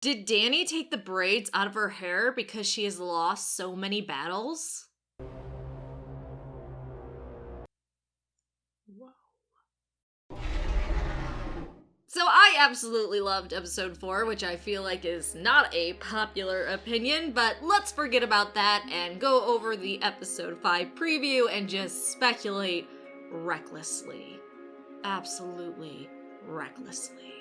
Did Dany take the braids out of her hair because she has lost so many battles? Whoa. So I absolutely loved episode 4, which I feel like is not a popular opinion, but let's forget about that and go over the episode 5 preview and just speculate recklessly. Absolutely recklessly.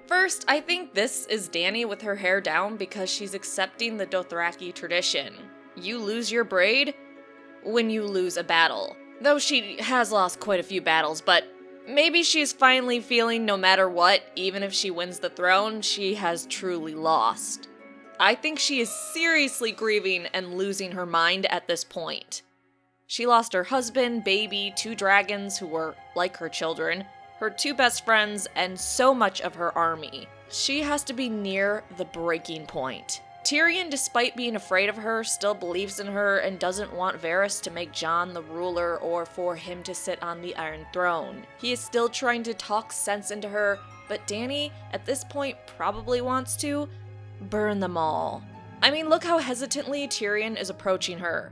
First, I think this is Dany with her hair down because she's accepting the Dothraki tradition. You lose your braid when you lose a battle. Though she has lost quite a few battles, but maybe she's finally feeling no matter what, even if she wins the throne, she has truly lost. I think she is seriously grieving and losing her mind at this point. She lost her husband, baby, 2 dragons who were like her children, her 2 best friends, and so much of her army. She has to be near the breaking point. Tyrion, despite being afraid of her, still believes in her and doesn't want Varys to make Jon the ruler or for him to sit on the Iron Throne. He is still trying to talk sense into her, but Dany, at this point, probably wants to burn them all. I mean, look how hesitantly Tyrion is approaching her.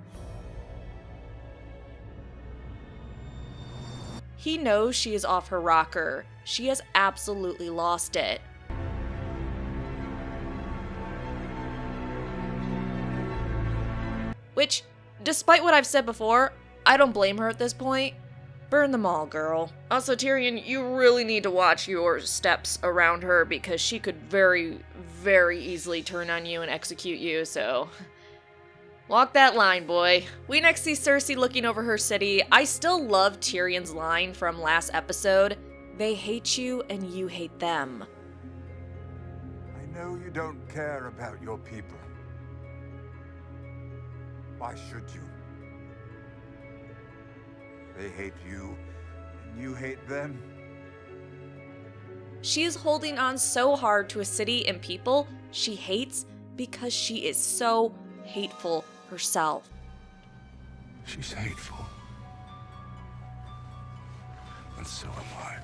He knows she is off her rocker. She has absolutely lost it. Which, despite what I've said before, I don't blame her at this point. Burn them all, girl. Also, Tyrion, you really need to watch your steps around her because she could very, very easily turn on you and execute you, so walk that line, boy. We next see Cersei looking over her city. I still love Tyrion's line from last episode. They hate you and you hate them. I know you don't care about your people. Why should you? They hate you, and you hate them. She is holding on so hard to a city and people she hates because she is so hateful herself. She's hateful. And so am I.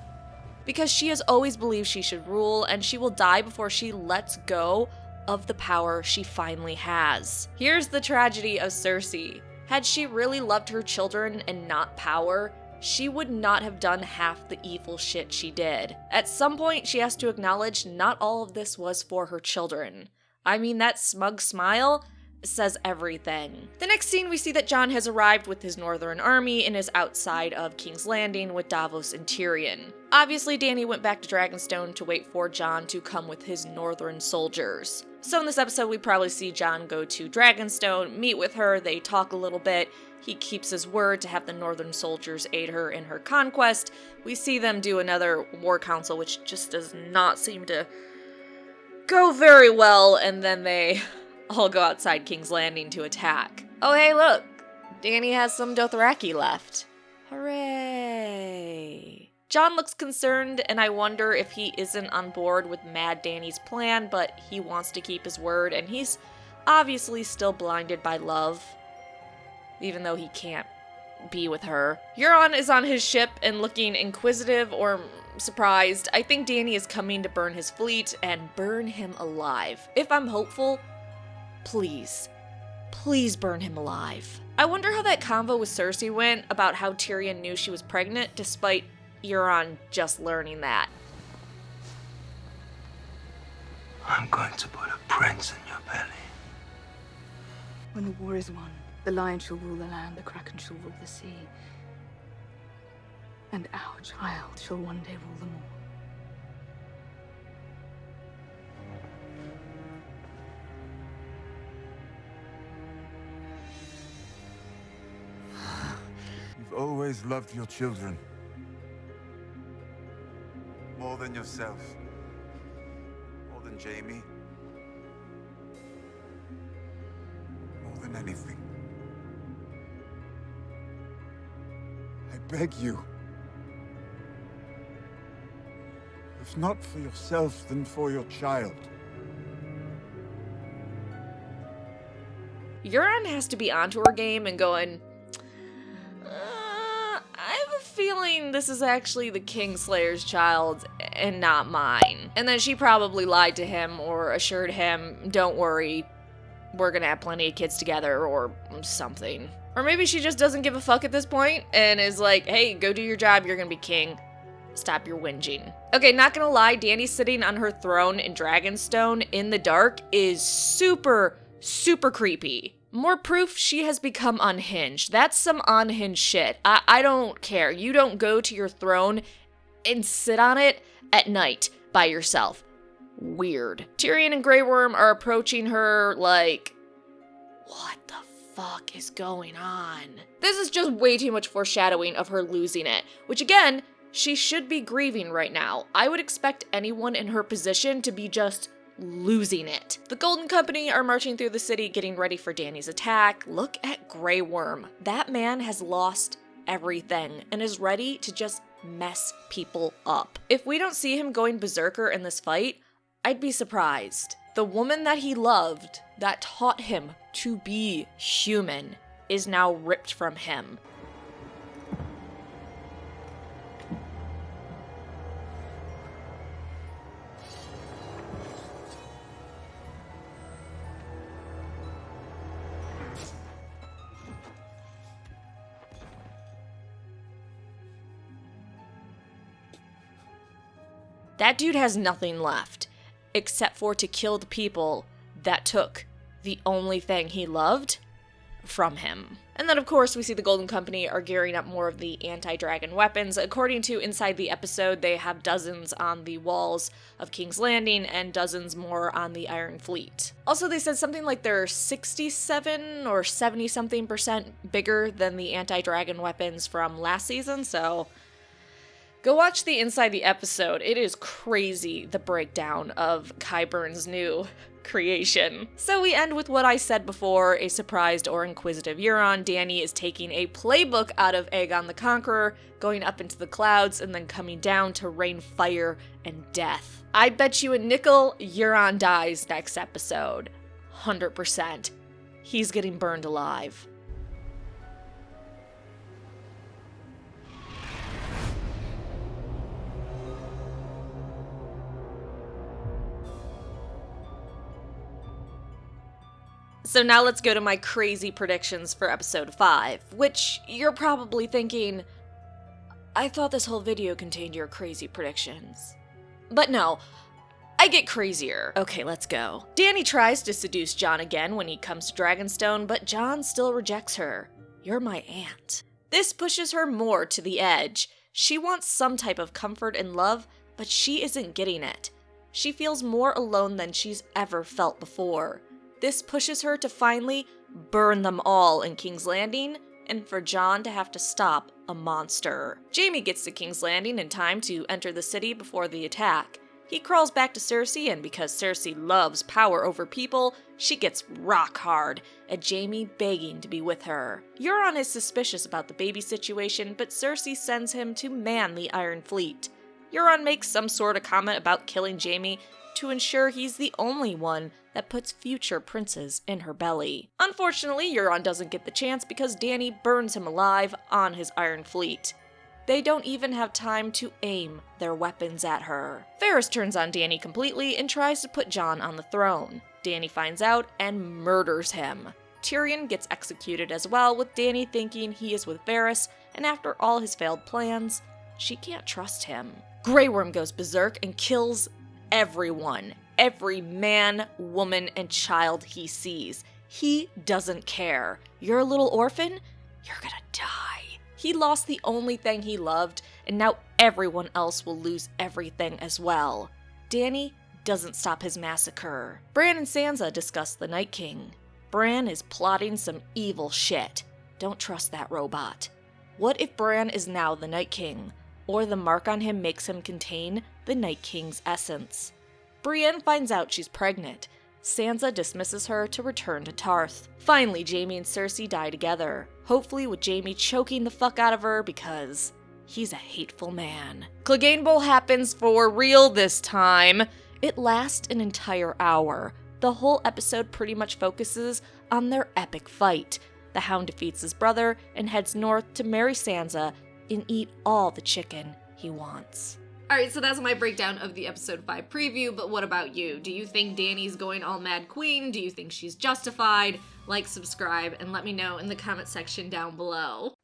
Because she has always believed she should rule, and she will die before she lets go of the power she finally has. Here's the tragedy of Cersei. Had she really loved her children and not power, she would not have done half the evil shit she did. At some point, she has to acknowledge not all of this was for her children. I mean, that smug smile says everything. The next scene, we see that Jon has arrived with his northern army and is outside of King's Landing with Davos and Tyrion. Obviously, Dany went back to Dragonstone to wait for Jon to come with his northern soldiers. So in this episode, we probably see Jon go to Dragonstone, meet with her, they talk a little bit. He keeps his word to have the northern soldiers aid her in her conquest. We see them do another war council, which just does not seem to go very well, and then they all go outside King's Landing to attack. Oh hey look, Dany has some Dothraki left. Hooray. Jon looks concerned, and I wonder if he isn't on board with Mad Dany's plan, but he wants to keep his word, and he's obviously still blinded by love, even though he can't be with her. Euron is on his ship and looking inquisitive or surprised. I think Dany is coming to burn his fleet and burn him alive. If I'm hopeful, please burn him alive. I wonder how that convo with Cersei went about how Tyrion knew she was pregnant despite Euron just learning that. I'm going to put a prince in your belly. When the war is won, the lion shall rule the land, the kraken shall rule the sea. And our child shall one day rule them all. You've always loved your children. More than yourself. More than Jaime. More than anything. I beg you. If not for yourself, then for your child. Euron has to be onto her game and going, I have a feeling this is actually the Kingslayer's child, and not mine. And then she probably lied to him or assured him, don't worry, we're gonna have plenty of kids together or something. Or maybe she just doesn't give a fuck at this point and is like, hey, go do your job, you're gonna be king. Stop your whinging. Okay, not gonna lie, Dany sitting on her throne in Dragonstone in the dark is super, super creepy. More proof she has become unhinged. That's some unhinged shit. I don't care. You don't go to your throne and sit on it at night by yourself. Weird. Tyrion and Grey Worm are approaching her like, what the fuck is going on? This is just way too much foreshadowing of her losing it, which again, she should be grieving right now. I would expect anyone in her position to be just losing it. The Golden Company are marching through the city getting ready for Dany's attack. Look at Grey Worm. That man has lost everything and is ready to just mess people up. If we don't see him going berserker in this fight, I'd be surprised. The woman that he loved, that taught him to be human, is now ripped from him. That dude has nothing left, except for to kill the people that took the only thing he loved from him. And then, of course, we see the Golden Company are gearing up more of the anti-dragon weapons. According to Inside the Episode, they have dozens on the walls of King's Landing and dozens more on the Iron Fleet. Also, they said something like they're 67 or 70-something% bigger than the anti-dragon weapons from last season, so go watch the Inside the Episode. It is crazy, the breakdown of Qyburn's new creation. So we end with what I said before, a surprised or inquisitive Euron. Dany is taking a playbook out of Aegon the Conqueror, going up into the clouds and then coming down to rain fire and death. I bet you a nickel Euron dies next episode. 100%. He's getting burned alive. So now let's go to my crazy predictions for episode 5, which you're probably thinking, I thought this whole video contained your crazy predictions. But no, I get crazier. Okay, let's go. Dany tries to seduce Jon again when he comes to Dragonstone, but Jon still rejects her. You're my aunt. This pushes her more to the edge. She wants some type of comfort and love, but she isn't getting it. She feels more alone than she's ever felt before. This pushes her to finally burn them all in King's Landing, and for Jon to have to stop a monster. Jaime gets to King's Landing in time to enter the city before the attack. He crawls back to Cersei, and because Cersei loves power over people, she gets rock hard at Jaime begging to be with her. Euron is suspicious about the baby situation, but Cersei sends him to man the Iron Fleet. Euron makes some sort of comment about killing Jaime to ensure he's the only one that puts future princes in her belly. Unfortunately, Euron doesn't get the chance because Dany burns him alive on his Iron Fleet. They don't even have time to aim their weapons at her. Varys turns on Dany completely and tries to put Jon on the throne. Dany finds out and murders him. Tyrion gets executed as well, with Dany thinking he is with Varys, and after all his failed plans, she can't trust him. Grey Worm goes berserk and kills everyone. Every man, woman, and child he sees. He doesn't care. You're a little orphan? You're gonna die. He lost the only thing he loved, and now everyone else will lose everything as well. Dany doesn't stop his massacre. Bran and Sansa discuss the Night King. Bran is plotting some evil shit. Don't trust that robot. What if Bran is now the Night King, or the mark on him makes him contain the Night King's essence? Brienne finds out she's pregnant. Sansa dismisses her to return to Tarth. Finally, Jaime and Cersei die together, hopefully with Jaime choking the fuck out of her because he's a hateful man. Clegane Bowl happens for real this time. It lasts an entire hour. The whole episode pretty much focuses on their epic fight. The Hound defeats his brother and heads north to marry Sansa and eat all the chicken he wants. Alright, so that's my breakdown of the episode 5 preview, but what about you? Do you think Dany's going all mad queen? Do you think she's justified? Like, subscribe, and let me know in the comment section down below.